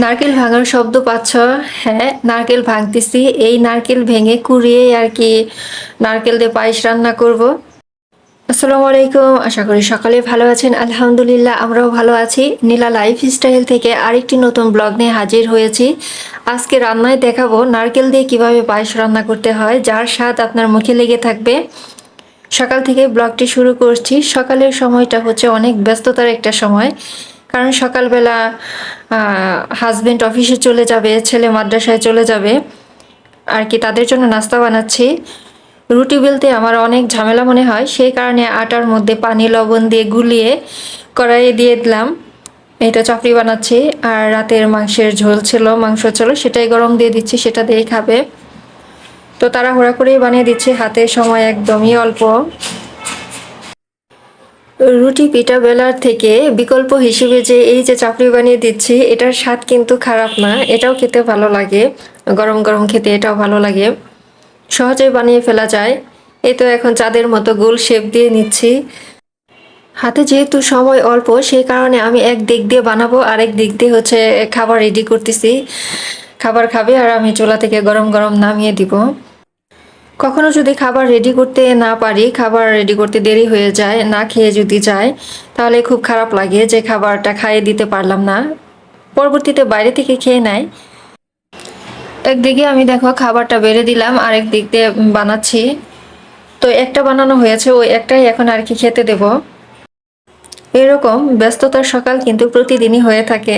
নারকেল ভাঙার শব্দ পাচ্ছ? হ্যাঁ, নারকেল ভাঙতেছি। এই নারকেল ভেঙে কুড়িয়ে আর কি নারকেল দিয়ে পায়েস রান্না করব। আসসালামু আলাইকুম, আশা করি সকালে ভালো আছেন। আলহামদুলিল্লাহ আমরাও ভালো আছি। নীলা লাইফ স্টাইল থেকে আরেকটি নতুন ব্লগ নিয়ে হাজির হয়েছি। আজকে রান্নায় দেখাবো নারকেল দিয়ে কিভাবে পায়েস রান্না করতে হয়, যার স্বাদ আপনার মুখে লেগে থাকবে। সকাল থেকে ব্লগটি শুরু করছি। সকালের সময়টা হচ্ছে অনেক ব্যস্ততার একটা সময়, কারণ সকালবেলা হাজবেন্ড অফিসে চলে যাবে, ছেলে মাদ্রাসায় চলে যাবে আর কি, তাদের জন্য নাস্তা বানাচ্ছি। রুটি বেলতে আমার অনেক ঝামেলা মনে হয়, সেই কারণে আটার মধ্যে পানি লবণ দিয়ে গুলিয়ে কড়াইয়ে দিয়ে দিলাম। এটা চাপড়ি বানাচ্ছি। আর রাতের মাংসের ঝোল ছিল, মাংস ছিল, সেটাই গরম দিয়ে দিচ্ছি, সেটা দিয়েই খাবে। তো তাড়াহুড়া করেই বানিয়ে দিচ্ছি, হাতে সময় একদমই অল্প। রুটি পিঠা বেলার থেকে বিকল্প হিসেবে যে এই যে চাপড়ি বানিয়ে দিচ্ছি, এটার স্বাদ কিন্তু খারাপ না, এটাও খেতে ভালো লাগে। গরম গরম খেতে এটাও ভালো লাগে, সহজেই বানিয়ে ফেলা যায়। এই তো এখন চাঁদের মতো গোল শেপ দিয়ে নিচ্ছি। হাতে যেহেতু সময় অল্প, সেই কারণে আমি এক দিক দিয়ে বানাবো, আরেক দিক দিয়ে হচ্ছে খাবার রেডি করতেছি। খাবার খাবে আর আমি চুলা থেকে গরম গরম নামিয়ে দিব। কখনো যদি খাবার রেডি করতে না পারি, খাবার রেডি করতে দেরি হয়ে যায়, না খেয়ে যদি যায়, তাহলে খুব খারাপ লাগে যে খাবারটা খাইয়ে দিতে পারলাম না, পরবর্তীতে বাইরে থেকে খেয়ে নেয়। একদিকে আমি দেখো খাবারটা বেড়ে দিলাম, আরেক দিক দিয়ে বানাচ্ছি। তো একটা বানানো হয়েছে, ওই একটাই এখন আর কি খেতে দেব। এরকম ব্যস্ততার সকাল কিন্তু প্রতিদিনই হয়ে থাকে,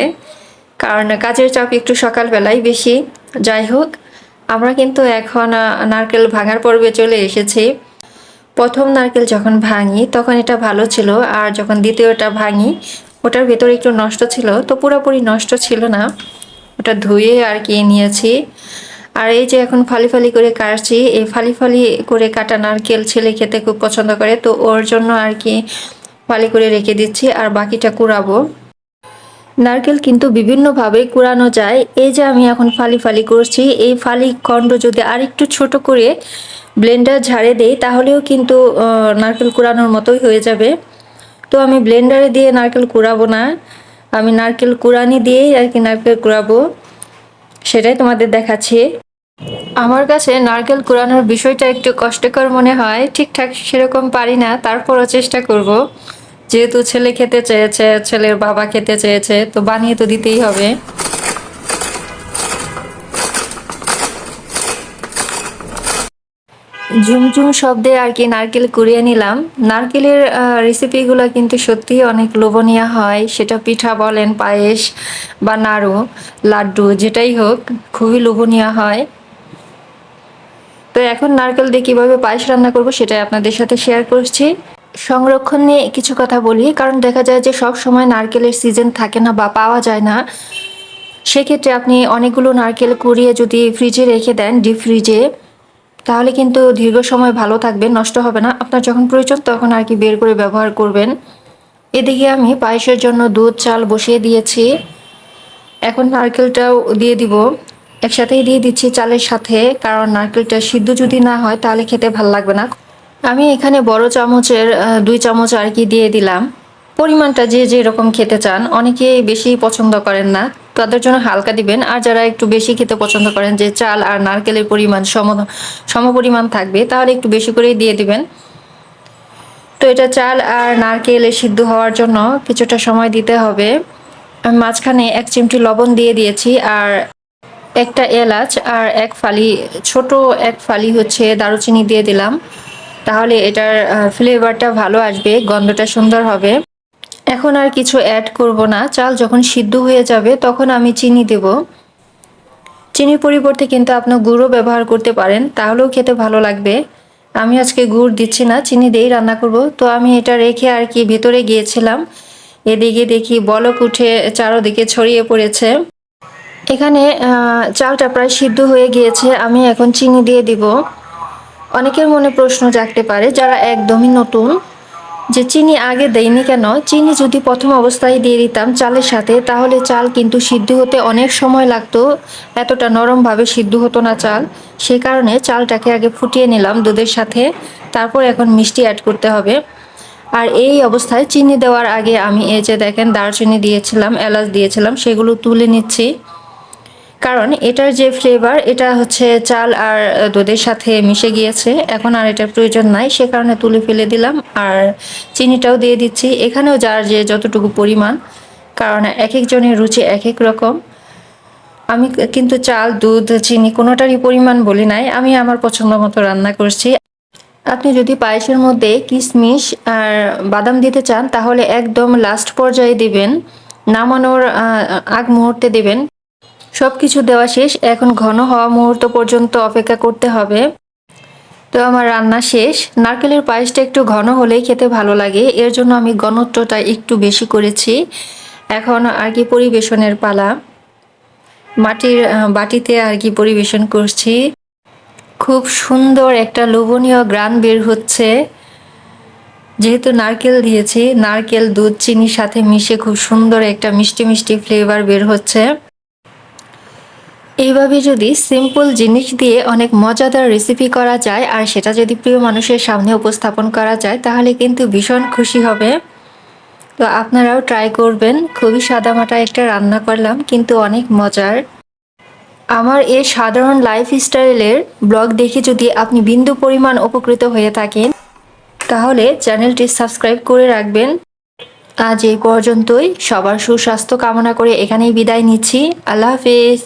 কারণ কাজের চাপ একটু সকালবেলায় বেশি। যাই হোক, আমরা কিন্তু এখন নারকেল ভাঙার পর্বে চলে এসেছি। প্রথম নারকেল যখন ভাঙি তখন এটা ভালো ছিল, আর যখন দ্বিতীয়টা ভাঙি ওটার ভেতরে একটু নষ্ট ছিল, তো পুরোপুরি নষ্ট ছিল না, ওটা ধুয়ে আর কি নিয়েছি। আর এই যে এখন ফালি ফালি করে কাটছি, এই ফালি ফালি করে কাটা নারকেল ছেলে খেতে খুব পছন্দ করে, তো ওর জন্য আর কি ফালি করে রেখে দিচ্ছি, আর বাকিটা কুড়াবো। নারকেল কিন্তু বিভিন্নভাবে কুড়ানো যায়। এই যে আমি এখন ফালি ফালি করছি, এই ফালি খণ্ড যদি আরেকটু ছোট করে ব্লেন্ডার ঝাড়ে দেই, তাহলেও কিন্তু নারকেল কুড়ানোর মতোই হয়ে যাবে। তো আমি ব্লেন্ডারে দিয়ে নারকেল কুড়াবো না, আমি নারকেল কুড়ানি দিয়েই আর কি নারকেল কুড়াবো, সেটাই তোমাদের দেখাচ্ছি। আমার কাছে নারকেল কুড়ানোর বিষয়টা একটু কষ্টকর মনে হয়, ঠিকঠাক সেরকম পারি না, তারপরও চেষ্টা করব। যেহেতু ছেলে খেতে চেয়েছে, ছেলের বাবা খেতে চেয়েছে, তো বানিয়ে তো দিতেই হবে। ঝুমঝুম শব্দে আর কি নারকেল কুড়িয়ে নিলাম। নারকেলের রেসিপিগুলো কিন্তু সত্যিই অনেক লোভনীয় হয়, সেটা পিঠা বলেন, পায়েস বা নাড়ু, লাড্ডু, যেটাই হোক খুবই লোভনীয় হয়। তো এখন নারকেল দিয়ে কিভাবে পায়েস রান্না করব সেটাই আপনাদের সাথে শেয়ার করছি। সংরক্ষণ নিয়ে কিছু কথা বলি, কারণ দেখা যায় যে সব সময় নারকেলের সিজন থাকে না বা পাওয়া যায় না। সেক্ষেত্রে আপনি অনেকগুলো নারকেল কুড়িয়ে যদি ফ্রিজে রেখে দেন, ডিপ ফ্রিজে, তাহলে কিন্তু দীর্ঘ সময় ভালো থাকবে, নষ্ট হবে না। আপনার যখন প্রয়োজন তখন আর কি বের করে ব্যবহার করবেন। এদিকে আমি পায়েসের জন্য দুধ চাল বসিয়ে দিয়েছি, এখন নারকেলটাও দিয়ে দিব। একসাথেই দিয়ে দিচ্ছি চালের সাথে, কারণ নারকেলটা সিদ্ধ যদি না হয় তাহলে খেতে ভালো লাগবে না। আমি এখানে বড় চামচের 2 চামচ আর কি দিয়ে দিলাম। পরিমাণটা যে যেরকম খেতে চান, অনেকে বেশি পছন্দ করেন না, তাদের জন্য হালকা দিবেন। আর যারা একটু বেশি খেতে পছন্দ করেন, যে চাল আর নারকেলের পরিমাণ সমপরিমাণ থাকবে, তাহলে একটু বেশি করেই দিয়ে দিবেন। তো এটা চাল আর নারকেলে সিদ্ধ হওয়ার জন্য কিছুটা সময় দিতে হবে। আমি মাঝখানে 1 চিমটি লবণ দিয়ে দিয়েছি, আর একটা এলাচ আর ছোট এক ফালি হচ্ছে দারুচিনি দিয়ে দিলাম। তাহলে এটার ফ্লেভারটা ভালো আসবে, গন্ধটা সুন্দর হবে। এখন আর কিছু অ্যাড করব না, চাল যখন সিদ্ধ হয়ে যাবে তখন আমি চিনি দেব। চিনির পরিবর্তে কিন্তু আপনার গুড়ও ব্যবহার করতে পারেন, তাহলেও খেতে ভালো লাগবে। আমি আজকে গুড় দিচ্ছি না, চিনি দিয়েই রান্না করব। তো আমি এটা রেখে আর কি ভেতরে গিয়েছিলাম, এদিকে দেখি বলক উঠে চারোদিকে ছড়িয়ে পড়েছে। এখানে চালটা প্রায় সিদ্ধ হয়ে গিয়েছে, আমি এখন চিনি দিয়ে দিব। অনেকের মনে প্রশ্ন জাগতে পারে যারা একদমই নতুন, যে চিনি আগে দেয়নি কেন। চিনি যদি প্রথম অবস্থায় দিয়ে দিতাম চালের সাথে, তাহলে চাল কিন্তু সিদ্ধ হতে অনেক সময় লাগতো, এতটা নরমভাবে সিদ্ধ হতো না চাল। সেই কারণে চালটাকে আগে ফুটিয়ে নিলাম দুধের সাথে, তারপর এখন মিষ্টি অ্যাড করতে হবে। আর এই অবস্থায় চিনি দেওয়ার আগে আমি এই যে দেখেন দারচিনি দিয়েছিলাম, এলাচ দিয়েছিলাম, সেগুলো তুলে নিচ্ছি। কারণ এটার যে ফ্লেভার এটা হচ্ছে চাল আর দুধের সাথে মিশে গিয়েছে, এখন আর এটার প্রয়োজন নাই, সে কারণে তুলে ফেলে দিলাম। আর চিনিটাও দিয়ে দিচ্ছি, এখানেও যার যে যতটুকু পরিমাণ, কারণ এক একজনের রুচি এক এক রকম। আমি কিন্তু চাল, দুধ, চিনি কোনোটারই পরিমাণ বলি নাই, আমি আমার পছন্দ মতো রান্না করছি। আপনি যদি পায়েসের মধ্যে কিশমিশ আর বাদাম দিতে চান তাহলে একদম লাস্ট পর্যায়ে দিবেন, নামানোর আগ মুহূর্তে দিবেন। সব কিছু দেওয়া শেষ, এখন ঘন হওয়া মুহূর্ত পর্যন্ত অপেক্ষা করতে হবে। তো আমার রান্না শেষ। নারকেলের পায়েসটা একটু ঘন হলেই খেতে ভালো লাগে, এর জন্য আমি ঘনত্বটা একটু বেশি করেছি। এখন আর কি পরিবেশনের পালা। মাটির বাটিতে আর কি পরিবেশন করছি। খুব সুন্দর একটা লোভনীয় গ্রান বের হচ্ছে, যেহেতু নারকেল দিয়েছি, নারকেল দুধ চিনির সাথে মিশে খুব সুন্দর একটা মিষ্টি মিষ্টি ফ্লেভার বের হচ্ছে। এইভাবে যদি সিম্পল জিনিস দিয়ে অনেক মজাদার রেসিপি করা যায় আর সেটা যদি প্রিয় মানুষের সামনে উপস্থাপন করা যায় তাহলে কিন্তু ভীষণ খুশি হবে। তো আপনারাও ট্রাই করবেন। খুবই সাদামাটা একটা রান্না করলাম কিন্তু অনেক মজার। আমার এই সাধারণ লাইফস্টাইলের ব্লগ দেখে যদি আপনি বিন্দু পরিমাণ উপকৃত হয়ে থাকেন তাহলে চ্যানেলটি সাবস্ক্রাইব করে রাখবেন। আজ এই পর্যন্তই, সবার সুস্বাস্থ্য কামনা করে এখানেই বিদায় নিচ্ছি। আল্লাহ হাফেজ।